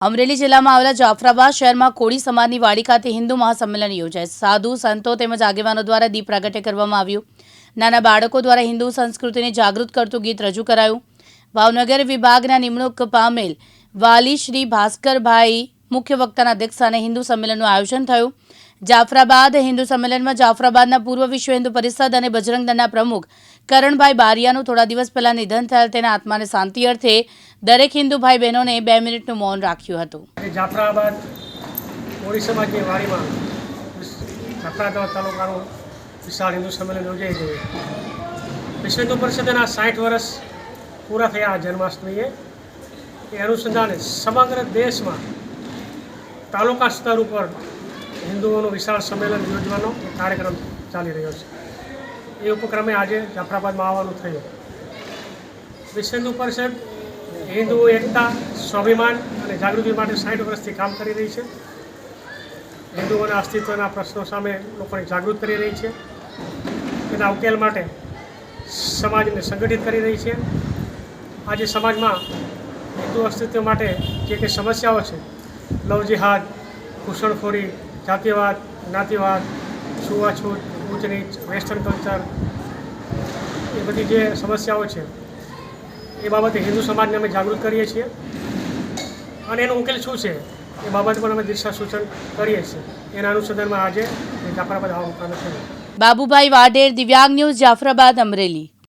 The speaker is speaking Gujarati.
અમરેલી જિલ્લામાં આવેલા જાફરાબાદ શહેરમાં કોળી સમાજની વાડી ખાતે હિન્દુ મહાસંમેલન યોજાય। સાધુ સંતો તેમજ આગેવાનો દ્વારા દીપ પ્રાગટ્ય કરવામાં આવ્યું। નાના બાળકો દ્વારા હિન્દુ સંસ્કૃતિને જાગૃત કરતું ગીત રજૂ કરાયું। ભાવનગર વિભાગના નિમણૂક પામેલ વાલી શ્રી ભાસ્કરભાઈ મુખ્ય વક્તાના અધ્યક્ષસ્થાને હિન્દુ સંમેલનનું આયોજન થયું। જાફરાબાદ હિન્દુ સંમેલનમાં જાફરાબાદના પૂર્વ વિશ્વ હિન્દુ પરિષદ અને બજરંગ દળના પ્રમુખ કરણભાઈ બારિયાનું થોડા દિવસ પહેલા નિધન થયેલ તેના આત્માને શાંતિ અર્થે દરેક હિન્દુ ભાઈ બહેનોને 2 મિનિટનું મૌન રાખ્યું હતું। જાફરાબાદ કોળી સમાજની વાડીમાં જાફરાબાદ તાલુકાનું વિશાળ હિન્દુ સંમેલન યોજાઈ ગયું। વિશ્વ હિન્દુ પરિષદના 60 વર્ષ પૂરા થયા જન્માષ્ટમીએ એ અનુસંધાને સમગ્ર દેશમાં તાલુકા સ્તર ઉપર હિન્દુઓનું વિશાળ સંમેલન યોજવાનો કાર્યક્રમ ચાલી રહ્યો છે। એ ઉપક્રમે આજે જાફરાબાદમાં આવવાનું થયું। વિશ્વ હિન્દુ પરિષદ હિન્દુ એકતા, સ્વાભિમાન અને જાગૃતિ માટે 60 વર્ષથી કામ કરી રહી છે। હિન્દુઓના અસ્તિત્વના પ્રશ્નો સામે લોકોને જાગૃત કરી રહી છે। તેના ઉકેલ માટે સમાજને સંગઠિત કરી રહી છે। આજે સમાજમાં હિન્દુ અસ્તિત્વ માટે જે કંઈ સમસ્યાઓ છે, લવ જિહાદ, ઘૂસણખોરી, જાતિવાદ, જ્ઞાતિવાદ, છૂઆછૂત, ઊંચ નીચ, વેસ્ટર્ન કલ્ચર, એ બધી જે સમસ્યાઓ છે એ બાબતે હિન્દુ સમાજને અમે જાગૃત કરીએ છીએ અને એનો ઉકેલ શું છે એ બાબતે પણ અમે દિશા સૂચન કરીએ છીએ। એના અનુસંધાનમાં આજે જાફરાબાદ આવવાનું થયું। બાબુભાઈ વાઢેર, દિવ્યાંગ ન્યૂઝ, જાફરાબાદ, અમરેલી।